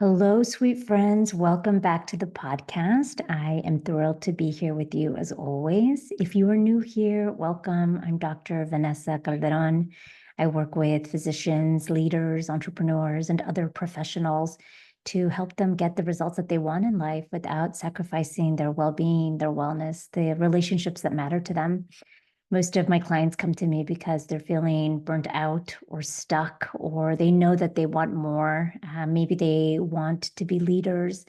Hello, sweet friends. Welcome back to the podcast. I am thrilled to be here with you as always. If you are new here, welcome. I'm Dr. Vanessa Calderon. I work with physicians, leaders, entrepreneurs, and other professionals to help them get the results that they want in life without sacrificing their well-being, their wellness, the relationships that matter to them. Most of my clients come to me because they're feeling burnt out or stuck, or they know that they want more. Maybe they want to be leaders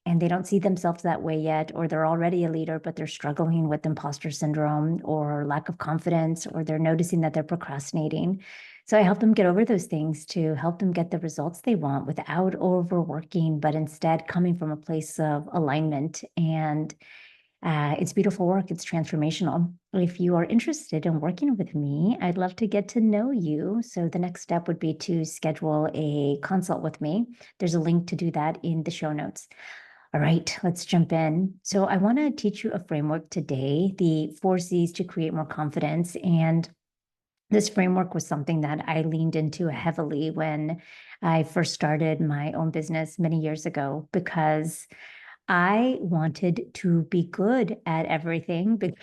and they don't see themselves that way yet, or they're already a leader, but they're struggling with imposter syndrome or lack of confidence, or they're noticing that they're procrastinating. So I help them get over those things to help them get the results they want without overworking, but instead coming from a place of alignment. And it's beautiful work. It's transformational. If you are interested in working with me, I'd love to get to know you. So the next step would be to schedule a consult with me. There's a link to do that in the show notes. All right, let's jump in. So I want to teach you a framework today, the 4 C's to create more confidence. And this framework was something that I leaned into heavily when I first started my own business many years ago, because I wanted to be good at everything because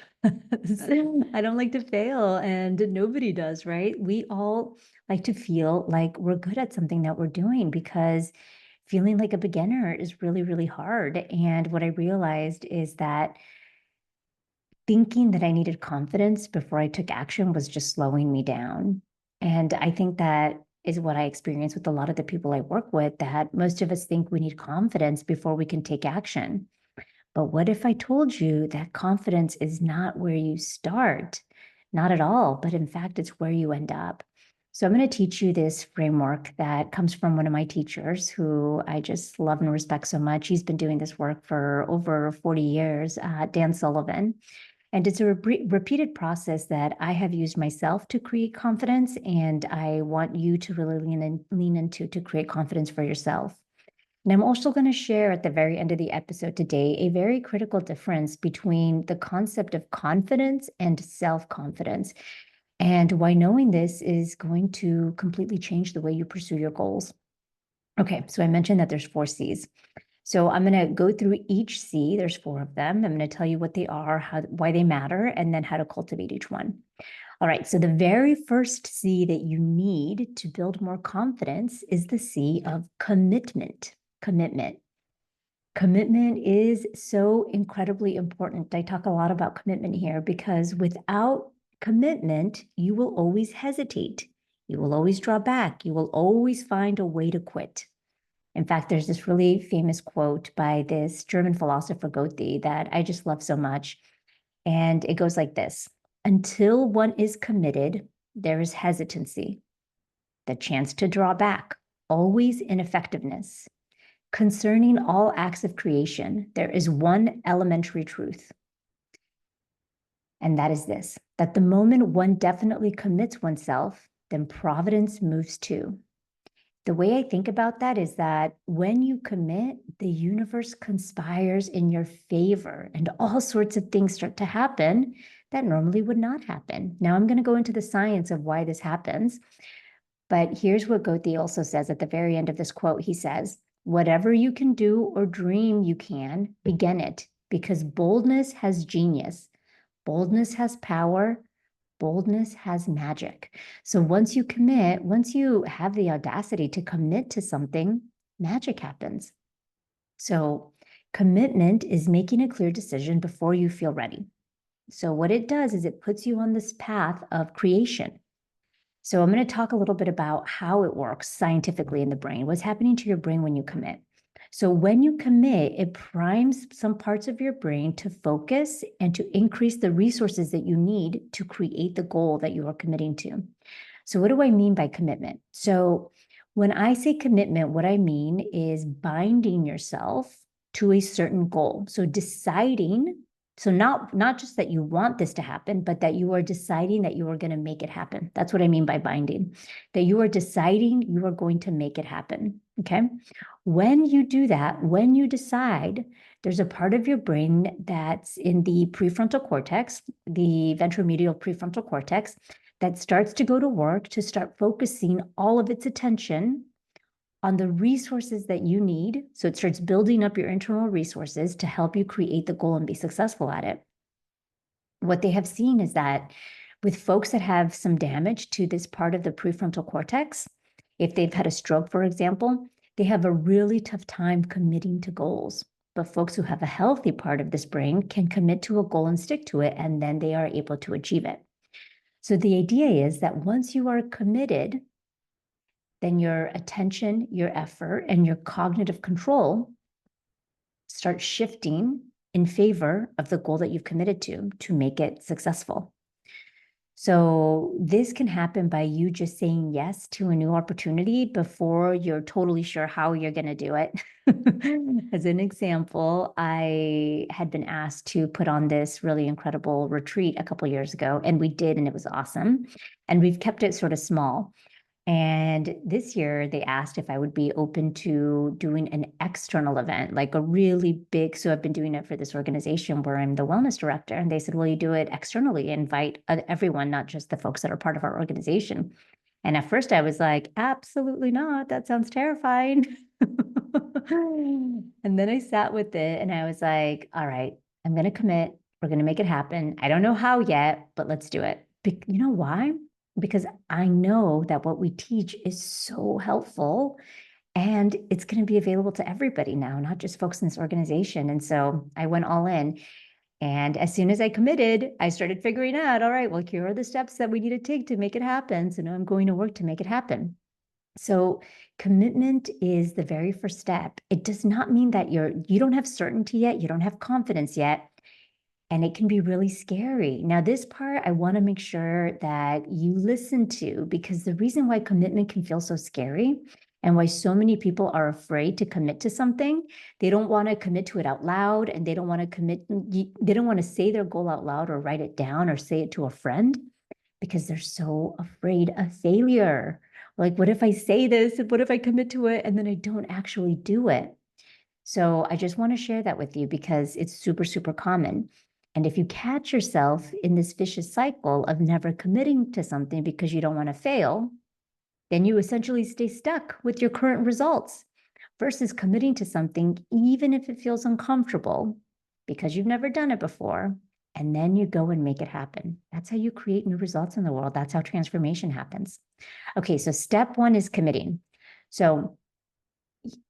I don't like to fail and nobody does, right? We all like to feel like we're good at something that we're doing because feeling like a beginner is really, really hard. And what I realized is that thinking that I needed confidence before I took action was just slowing me down. And I think that is what I experience with a lot of the people I work with, that most of us think we need confidence before we can take action. But what if I told you that confidence is not where you start? Not at all, but in fact, it's where you end up. So I'm going to teach you this framework that comes from one of my teachers who I just love and respect so much. He's been doing this work for over 40 years, Dan Sullivan. And it's a repeated process that I have used myself to create confidence, and I want you to really lean into to create confidence for yourself. And I'm also going to share at the very end of the episode today a very critical difference between the concept of confidence and self-confidence, and why knowing this is going to completely change the way you pursue your goals. Okay, so I mentioned that there's 4 C's. So I'm going to go through each C. There's 4 of them. I'm going to tell you what they are, why they matter, and then how to cultivate each one. All right, so the very first C that you need to build more confidence is the C of commitment. Commitment. Commitment is so incredibly important. I talk a lot about commitment here because without commitment, you will always hesitate. You will always draw back. You will always find a way to quit. In fact, there's this really famous quote by this German philosopher Goethe that I just love so much. And it goes like this: until one is committed, there is hesitancy, the chance to draw back, always ineffectiveness. Concerning all acts of creation, there is one elementary truth. And that is this: that the moment one definitely commits oneself, then providence moves too. The way I think about that is that when you commit, the universe conspires in your favor and all sorts of things start to happen that normally would not happen. Now, I'm going to go into the science of why this happens. But here's what Goethe also says at the very end of this quote. He says, whatever you can do or dream you can, begin it, because boldness has genius. Boldness has power. Boldness has magic. So once you commit, once you have the audacity to commit to something, magic happens. So commitment is making a clear decision before you feel ready. So what it does is it puts you on this path of creation. So I'm going to talk a little bit about how it works scientifically in the brain, what's happening to your brain when you commit. So when you commit, it primes some parts of your brain to focus and to increase the resources that you need to create the goal that you are committing to. So what do I mean by commitment? So when I say commitment, what I mean is binding yourself to a certain goal. So deciding, so not just that you want this to happen, but that you are deciding that you are going to make it happen. That's what I mean by binding, that you are deciding you are going to make it happen. Okay. When you do that, when you decide, there's a part of your brain that's in the prefrontal cortex, the ventromedial prefrontal cortex, that starts to go to work to start focusing all of its attention on the resources that you need. So it starts building up your internal resources to help you create the goal and be successful at it. What they have seen is that with folks that have some damage to this part of the prefrontal cortex, if they've had a stroke, for example, they have a really tough time committing to goals. But folks who have a healthy part of this brain can commit to a goal and stick to it, and then they are able to achieve it. So the idea is that once you are committed, then your attention, your effort, and your cognitive control start shifting in favor of the goal that you've committed to make it successful. So this can happen by you just saying yes to a new opportunity before you're totally sure how you're going to do it. As an example, I had been asked to put on this really incredible retreat a couple years ago, and we did, and it was awesome. And we've kept it sort of small. And this year they asked if I would be open to doing an external event, like a really big. So I've been doing it for this organization where I'm the wellness director. And they said, will you do it externally? Invite everyone, not just the folks that are part of our organization. And at first I was like, absolutely not. That sounds terrifying. And then I sat with it and I was like, all right, I'm going to commit. We're going to make it happen. I don't know how yet, but let's do it. You know why? Because I know that what we teach is so helpful and it's going to be available to everybody now, not just folks in this organization. And so I went all in. And as soon as I committed, I started figuring out, all right, well, here are the steps that we need to take to make it happen. So now I'm going to work to make it happen. So commitment is the very first step. It does not mean that you don't have certainty yet, you don't have confidence yet. And it can be really scary. Now, this part I want to make sure that you listen to, because the reason why commitment can feel so scary and why so many people are afraid to commit to something, they don't want to commit to it out loud, and they don't want to say their goal out loud or write it down or say it to a friend because they're so afraid of failure. Like, what if I say this? What if I commit to it and then I don't actually do it? So I just want to share that with you because it's super, super common. And if you catch yourself in this vicious cycle of never committing to something because you don't want to fail, then you essentially stay stuck with your current results versus committing to something, even if it feels uncomfortable because you've never done it before. And then you go and make it happen. That's how you create new results in the world. That's how transformation happens. Okay, so step one is committing. So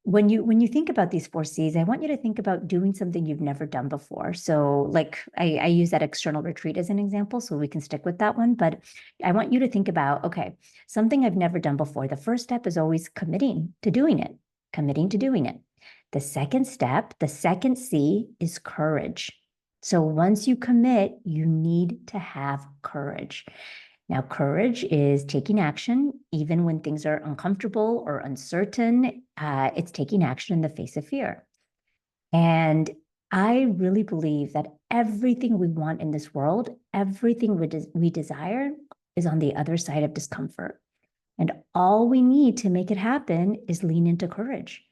when you think about these 4 C's, I want you to think about doing something you've never done before. So like I use that external retreat as an example, so we can stick with that one. But I want you to think about, okay, something I've never done before. The first step is always committing to doing it, committing to doing it. The second step, the second C is courage. So once you commit, you need to have courage. Now, courage is taking action even when things are uncomfortable or uncertain. It's taking action in the face of fear. And I really believe that everything we want in this world, everything we desire, is on the other side of discomfort. And all we need to make it happen is lean into courage.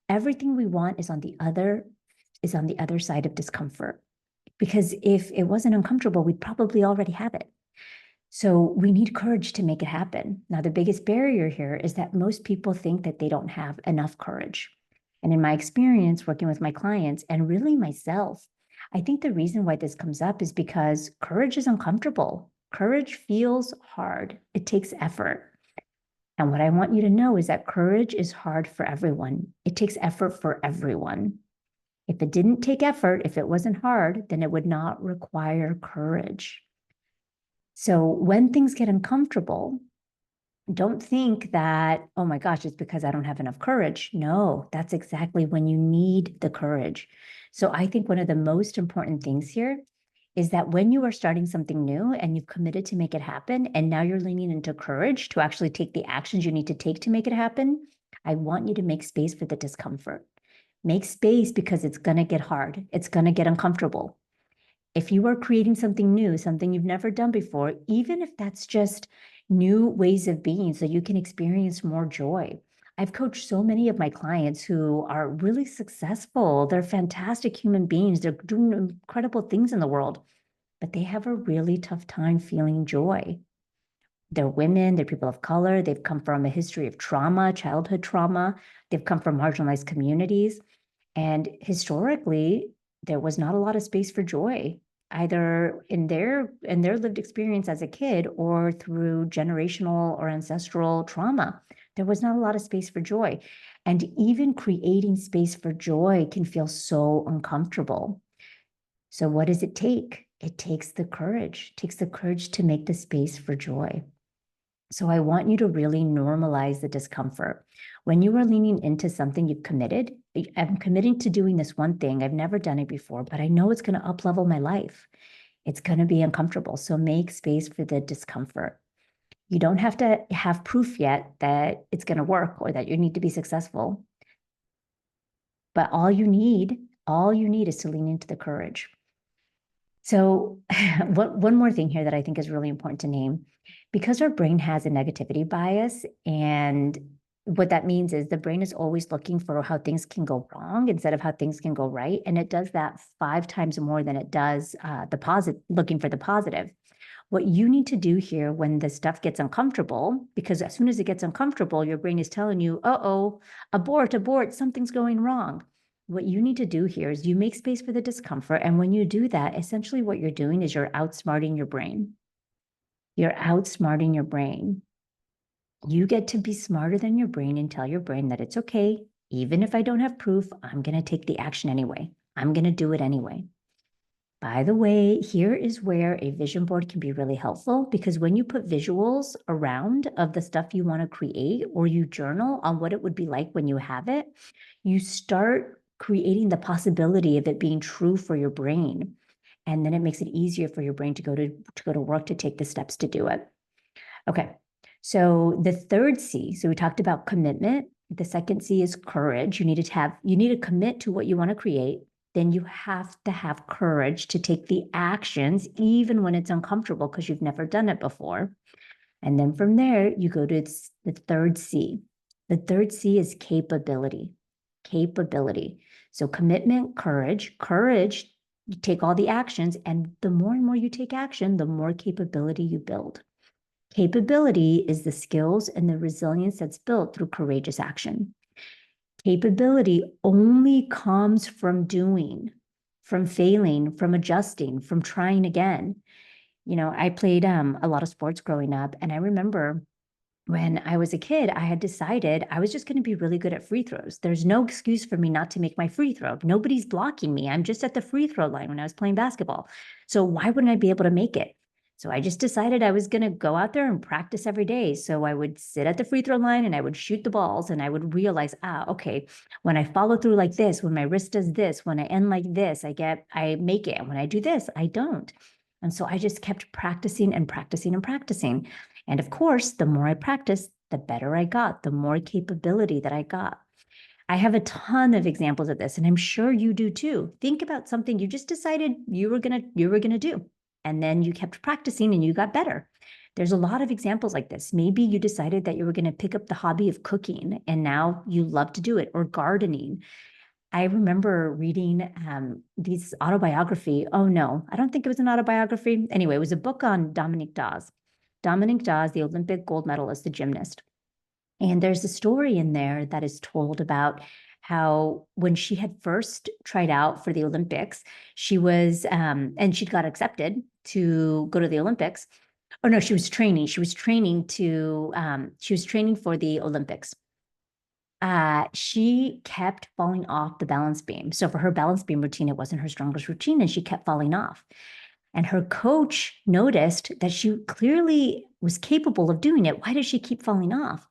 Everything we want is on the other side of discomfort. Because if it wasn't uncomfortable, we'd probably already have it. So we need courage to make it happen. Now, the biggest barrier here is that most people think that they don't have enough courage. And in my experience working with my clients and really myself, I think the reason why this comes up is because courage is uncomfortable. Courage feels hard. It takes effort. And what I want you to know is that courage is hard for everyone. It takes effort for everyone. If it didn't take effort, if it wasn't hard, then it would not require courage. So when things get uncomfortable, don't think that, oh my gosh, it's because I don't have enough courage. No, that's exactly when you need the courage. So I think one of the most important things here is that when you are starting something new and you've committed to make it happen, and now you're leaning into courage to actually take the actions you need to take to make it happen, I want you to make space for the discomfort. Make space because it's going to get hard. It's going to get uncomfortable. If you are creating something new, something you've never done before, even if that's just new ways of being so you can experience more joy. I've coached so many of my clients who are really successful. They're fantastic human beings. They're doing incredible things in the world, but they have a really tough time feeling joy. They're women, they're people of color, they've come from a history of trauma, childhood trauma, they've come from marginalized communities. And historically, there was not a lot of space for joy, either in their lived experience as a kid or through generational or ancestral trauma. There was not a lot of space for joy. And even creating space for joy can feel so uncomfortable. So what does it take? It takes the courage. It takes the courage to make the space for joy. So I want you to really normalize the discomfort. When you are leaning into something you've committed, I'm committing to doing this one thing. I've never done it before, but I know it's going to up-level my life. It's going to be uncomfortable. So make space for the discomfort. You don't have to have proof yet that it's going to work or that you need to be successful. But all you need is to lean into the courage. So one more thing here that I think is really important to name, because our brain has a negativity bias, and what that means is the brain is always looking for how things can go wrong instead of how things can go right. And it does that 5 times more than it does looking for the positive. What you need to do here when the stuff gets uncomfortable, because as soon as it gets uncomfortable, your brain is telling you, uh-oh, abort, something's going wrong. What you need to do here is you make space for the discomfort. And when you do that, essentially what you're doing is you're outsmarting your brain. You're outsmarting your brain. You get to be smarter than your brain and tell your brain that it's okay. Even if I don't have proof, I'm going to take the action anyway. I'm going to do it anyway. By the way, here is where a vision board can be really helpful, because when you put visuals around of the stuff you want to create, or you journal on what it would be like when you have it, you start creating the possibility of it being true for your brain. And then it makes it easier for your brain to go to work, to take the steps to do it. Okay. So the third C, so we talked about commitment. The second C is courage. You need to commit to what you want to create. Then you have to have courage to take the actions, even when it's uncomfortable because you've never done it before. And then from there, you go to the third C. The third C is capability. Capability. So commitment, courage, you take all the actions, and the more and more you take action, the more capability you build. Capability is the skills and the resilience that's built through courageous action. Capability only comes from doing, from failing, from adjusting, from trying again. I played a lot of sports growing up, and I remember when I was a kid, I had decided I was just going to be really good at free throws. There's no excuse for me not to make my free throw. Nobody's blocking me. I'm just at the free throw line when I was playing basketball. So why wouldn't I be able to make it? So I just decided I was going to go out there and practice every day. So I would sit at the free throw line and I would shoot the balls, and I would realize, okay, when I follow through like this, when my wrist does this, when I end like this, I make it. And when I do this, I don't. And so I just kept practicing and practicing and practicing. And of course, the more I practiced, the better I got, the more capability that I got. I have a ton of examples of this, and I'm sure you do too. Think about something you just decided you were gonna do, and then you kept practicing and you got better. There's a lot of examples like this. Maybe you decided that you were going to pick up the hobby of cooking, and now you love to do it, or gardening. I remember reading this autobiography. Oh no, I don't think it was an autobiography. Anyway, it was a book on Dominique Dawes. Dominique Dawes, the Olympic gold medalist, the gymnast. And there's a story in there that is told about how when she had first tried out for the Olympics, she was, and she got accepted to go to the Olympics. Or no, she was training. She was training for the Olympics. She kept falling off the balance beam. So for her balance beam routine, it wasn't her strongest routine, and she kept falling off. And her coach noticed that she clearly was capable of doing it. Why does she keep falling off?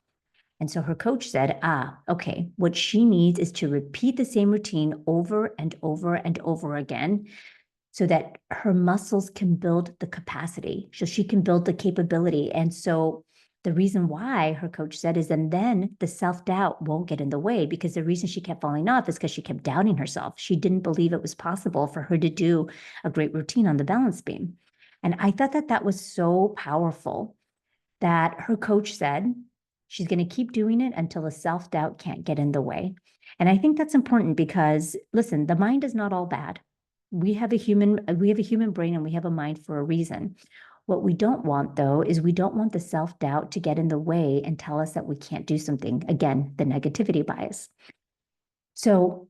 And so her coach said, okay, what she needs is to repeat the same routine over and over and over again so that her muscles can build the capacity, so she can build the capability. And so the reason why, her coach said, is and then the self-doubt won't get in the way, because the reason she kept falling off is because she kept doubting herself. She didn't believe it was possible for her to do a great routine on the balance beam. And I thought that that was so powerful, that her coach said she's going to keep doing it until the self-doubt can't get in the way. And I think that's important because, listen, the mind is not all bad. We have a human brain, and we have a mind for a reason. What we don't want, though, is we don't want the self-doubt to get in the way and tell us that we can't do something. Again, the negativity bias. So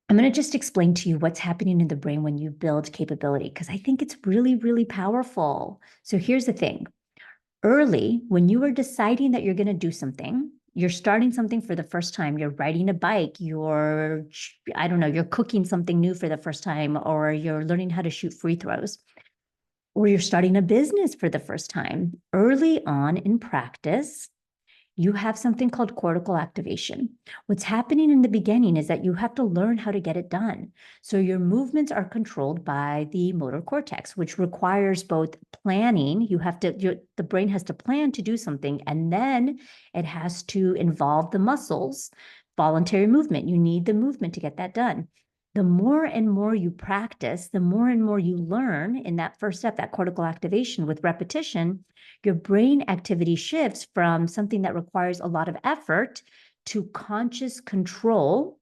I'm going to just explain to you what's happening in the brain when you build capability, because I think it's really, really powerful. So here's the thing. Early, when you are deciding that you're going to do something, you're starting something for the first time, you're riding a bike, I don't know, you're cooking something new for the first time, or you're learning how to shoot free throws, or you're starting a business for the first time. Early on in practice, you have something called cortical activation. What's happening in the beginning is that you have to learn how to get it done. So your movements are controlled by the motor cortex, which requires both planning. The brain has to plan to do something, and then it has to involve the muscles, voluntary movement. You need the movement to get that done. The more and more you practice, the more and more you learn in that first step, that cortical activation with repetition, your brain activity shifts from something that requires a lot of effort to conscious control,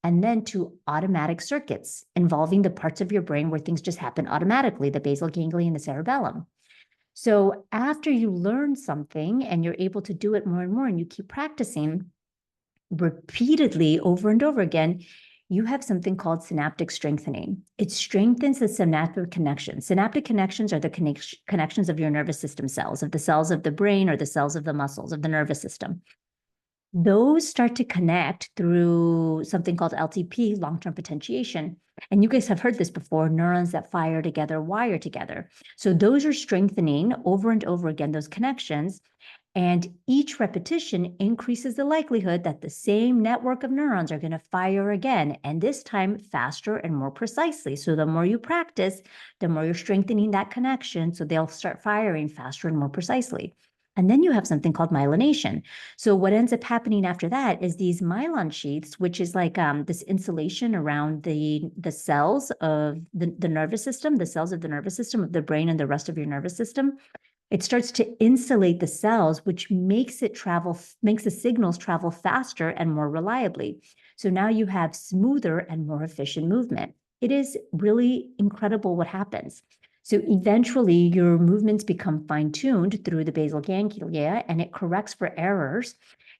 and then to automatic circuits involving the parts of your brain where things just happen automatically, the basal ganglia and the cerebellum. So after you learn something and you're able to do it more and more, and you keep practicing repeatedly over and over again, you have something called synaptic strengthening. It strengthens the synaptic connections. Synaptic connections are the connections of your nervous system cells, of the cells of the brain or the cells of the muscles of the nervous system. Those start to connect through something called LTP, long-term potentiation. And you guys have heard this before, neurons that fire together, wire together. So those are strengthening over and over again, those connections. And each repetition increases the likelihood that the same network of neurons are going to fire again, and this time faster and more precisely. So the more you practice, the more you're strengthening that connection. So they'll start firing faster and more precisely. And then you have something called myelination. So what ends up happening after that is these myelin sheaths, which is like this insulation around the cells of the nervous system, the cells of the nervous system of the brain and the rest of your nervous system. It starts to insulate the cells, which makes the signals travel faster and more reliably. So now you have smoother and more efficient movement. It is really incredible what happens. So eventually your movements become fine-tuned through the basal ganglia, and it corrects for errors,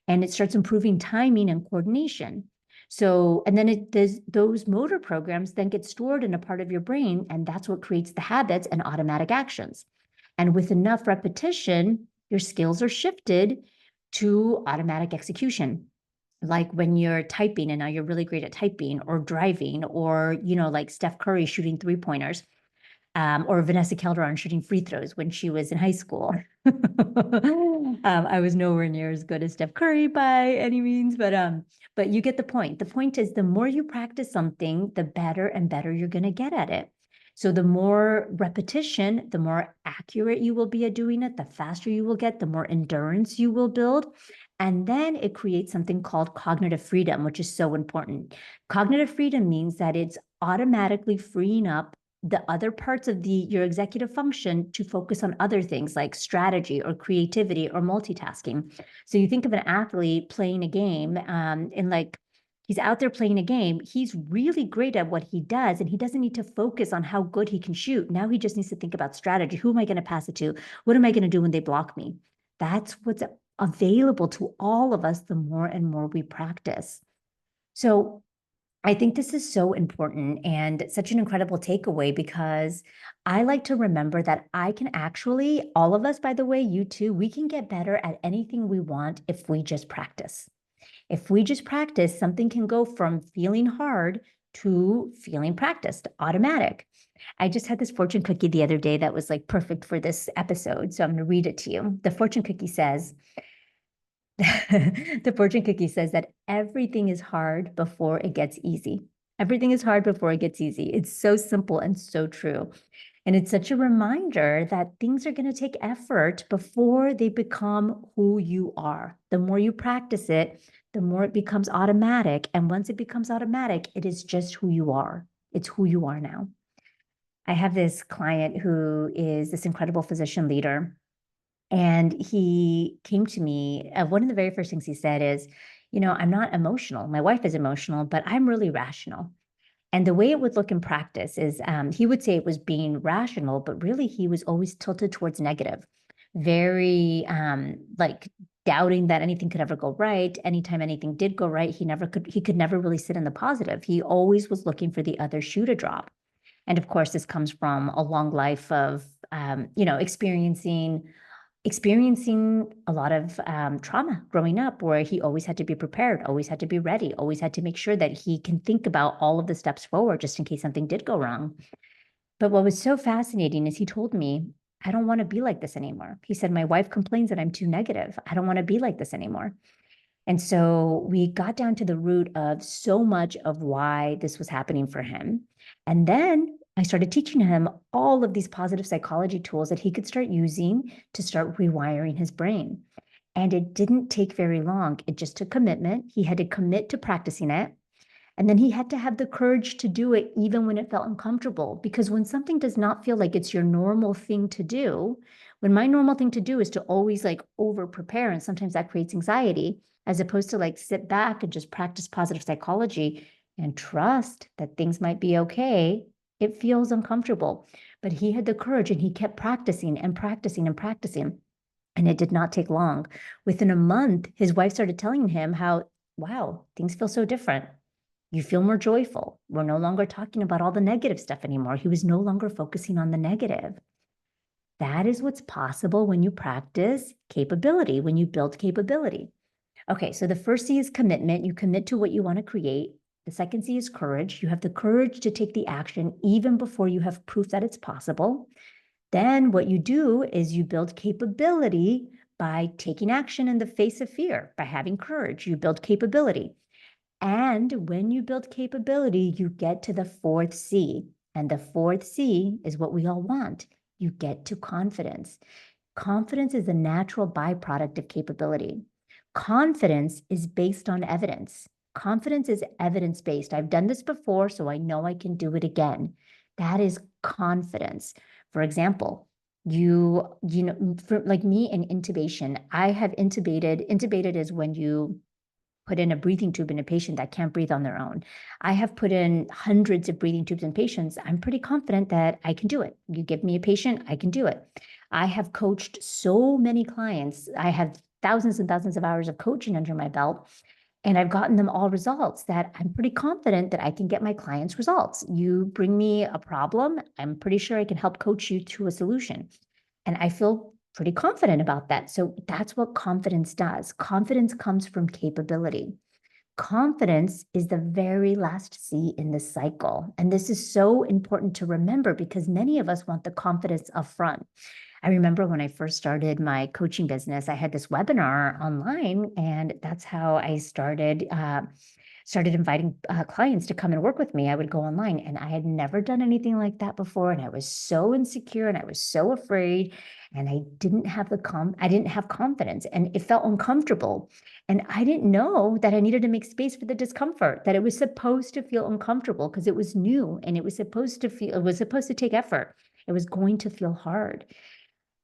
and it starts improving timing and coordination. So, and then those motor programs then get stored in a part of your brain, and that's what creates the habits and automatic actions. And with enough repetition, your skills are shifted to automatic execution. Like when you're typing and now you're really great at typing, or driving, or, like Steph Curry shooting 3-pointers, or Vanessa Calderon shooting free throws when she was in high school. I was nowhere near as good as Steph Curry by any means, but you get the point. The point is, the more you practice something, the better and better you're going to get at it. So the more repetition, the more accurate you will be at doing it, the faster you will get, the more endurance you will build. And then it creates something called cognitive freedom, which is so important. Cognitive freedom means that it's automatically freeing up the other parts of your executive function to focus on other things like strategy or creativity or multitasking. So you think of an athlete playing a game, and like he's out there playing a game, he's really great at what he does, and he doesn't need to focus on how good he can shoot. Now he just needs to think about strategy. Who am I going to pass it to? What am I going to do when they block me? That's what's available to all of us the more and more we practice. So I think this is so important and such an incredible takeaway, because I like to remember that I can actually, all of us, by the way, you too, we can get better at anything we want if we just practice. If we just practice, something can go from feeling hard to feeling practiced, automatic. I just had this fortune cookie the other day that was like perfect for this episode. So I'm going to read it to you. The fortune cookie says, the fortune cookie says that everything is hard before it gets easy. Everything is hard before it gets easy. It's so simple and so true. And it's such a reminder that things are going to take effort before they become who you are. The more you practice it, the more it becomes automatic. And once it becomes automatic, it is just who you are. It's who you are now. I have this client who is this incredible physician leader. And he came to me. One of the very first things he said is, I'm not emotional. My wife is emotional, but I'm really rational. And the way it would look in practice is he would say it was being rational, but really he was always tilted towards negative, very like doubting that anything could ever go right. Anytime anything did go right, he could never really sit in the positive. He always was looking for the other shoe to drop. And of course, this comes from a long life of, experiencing a lot of trauma growing up, where he always had to be prepared, always had to be ready, always had to make sure that he can think about all of the steps forward just in case something did go wrong. But what was so fascinating is he told me, I don't want to be like this anymore. He said, my wife complains that I'm too negative. I don't want to be like this anymore. And so we got down to the root of so much of why this was happening for him. And then I started teaching him all of these positive psychology tools that he could start using to start rewiring his brain. And it didn't take very long. It just took commitment. He had to commit to practicing it. And then he had to have the courage to do it even when it felt uncomfortable. Because when something does not feel like it's your normal thing to do, when my normal thing to do is to always like over prepare, and sometimes that creates anxiety, as opposed to like sit back and just practice positive psychology and trust that things might be okay, it feels uncomfortable. But he had the courage and he kept practicing and practicing and practicing. And it did not take long. Within a month, his wife started telling him how, wow, things feel so different. You feel more joyful. We're no longer talking about all the negative stuff anymore. He was no longer focusing on the negative. That is what's possible when you practice capability, when you build capability. Okay, so the first C is commitment. You commit to what you want to create. The second C is courage. You have the courage to take the action even before you have proof that it's possible. Then what you do is you build capability by taking action in the face of fear, by having courage. You build capability. And when you build capability, you get to the fourth C. And the fourth C is what we all want. You get to confidence. Confidence is a natural byproduct of capability. Confidence is based on evidence. Confidence is evidence-based. I've done this before, so I know I can do it again. That is confidence. For example, for like me in intubation, I have intubated. Intubated is when you put in a breathing tube in a patient that can't breathe on their own. I have put in hundreds of breathing tubes in patients. I'm pretty confident that I can do it. You give me a patient, I can do it. I have coached so many clients. I have thousands and thousands of hours of coaching under my belt, and I've gotten them all results that I'm pretty confident that I can get my clients results. You bring me a problem, I'm pretty sure I can help coach you to a solution. And I feel pretty confident about that. So that's what confidence does. Confidence comes from capability. Confidence is the very last C in the cycle. And this is so important to remember because many of us want the confidence up front. I remember when I first started my coaching business, I had this webinar online, and that's how I started inviting clients to come and work with me. I would go online, and I had never done anything like that before. And I was so insecure and I was so afraid, and I didn't have confidence, and it felt uncomfortable. And I didn't know that I needed to make space for the discomfort, that it was supposed to feel uncomfortable because it was new and it was supposed to take effort. It was going to feel hard.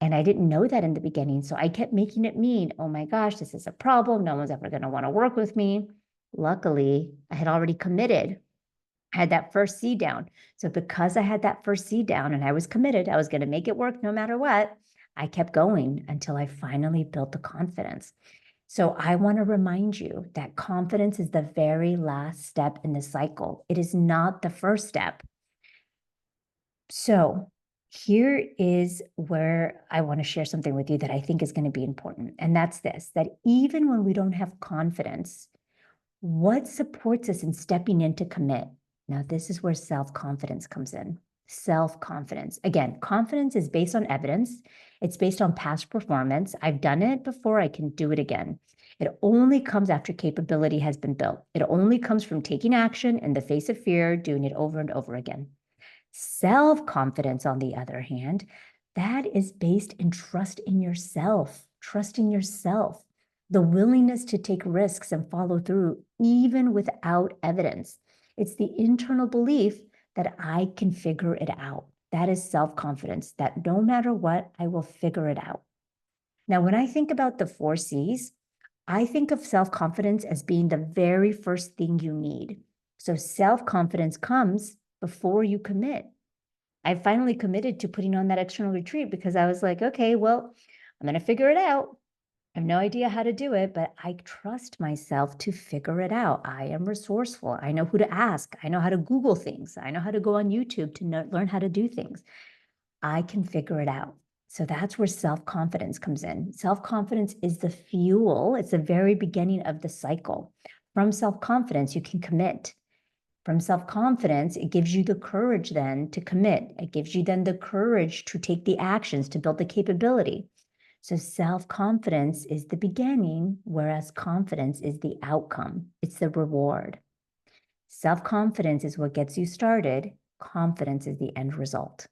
And I didn't know that in the beginning. So I kept making it mean, oh my gosh, this is a problem. No one's ever going to want to work with me. Luckily, I had already committed. I had that first C down. So because I had that first C down and I was committed, I was going to make it work no matter what. I kept going until I finally built the confidence. So I want to remind you that confidence is the very last step in the cycle. It is not the first step. So here is where I want to share something with you that I think is going to be important. And that's this, that even when we don't have confidence, what supports us in stepping in to commit? Now, this is where self-confidence comes in. Self-confidence. Again, confidence is based on evidence. It's based on past performance. I've done it before, I can do it again. It only comes after capability has been built. It only comes from taking action in the face of fear, doing it over and over again. Self-confidence, on the other hand, that is based in trust in yourself, the willingness to take risks and follow through, even without evidence. It's the internal belief that I can figure it out. That is self-confidence, that no matter what, I will figure it out. Now, when I think about the 4 C's, I think of self-confidence as being the very first thing you need. So self-confidence comes before you commit. I finally committed to putting on that external retreat because I was like, okay, well, I'm going to figure it out. I have no idea how to do it, but I trust myself to figure it out. I am resourceful. I know who to ask. I know how to Google things. I know how to go on YouTube to learn how to do things. I can figure it out. So that's where self-confidence comes in. Self-confidence is the fuel. It's the very beginning of the cycle. From self-confidence, you can commit. From self-confidence, it gives you the courage then to commit. It gives you then the courage to take the actions to build the capability. So self-confidence is the beginning, whereas confidence is the outcome. It's the reward. Self-confidence is what gets you started. Confidence is the end result.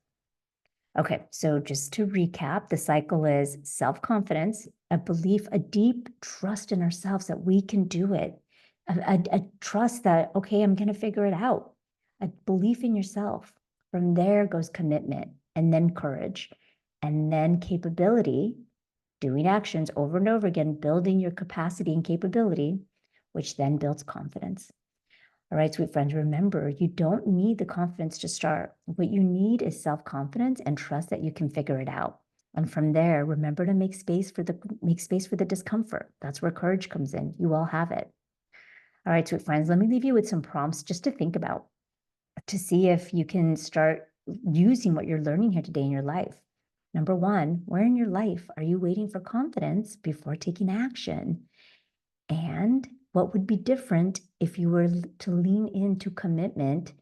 Okay, so just to recap, the cycle is self-confidence, a belief, a deep trust in ourselves that we can do it, a trust that, okay, I'm going to figure it out, a belief in yourself. From there goes commitment, and then courage, and then capability, doing actions over and over again, building your capacity and capability, which then builds confidence. All right, sweet friends, remember, you don't need the confidence to start. What you need is self-confidence and trust that you can figure it out. And from there, remember to make space for the discomfort. That's where courage comes in. You all have it. All right, sweet friends, let me leave you with some prompts just to think about, to see if you can start using what you're learning here today in your life. Number one, where in your life are you waiting for confidence before taking action? And what would be different if you were to lean into commitment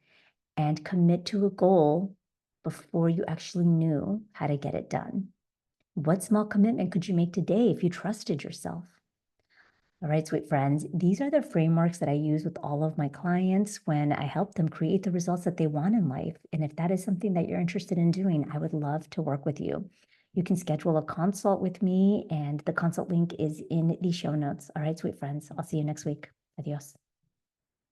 and commit to a goal before you actually knew how to get it done? What small commitment could you make today if you trusted yourself? All right, sweet friends, these are the frameworks that I use with all of my clients when I help them create the results that they want in life. And if that is something that you're interested in doing, I would love to work with you. You can schedule a consult with me, and the consult link is in the show notes. All right, sweet friends, I'll see you next week. Adios.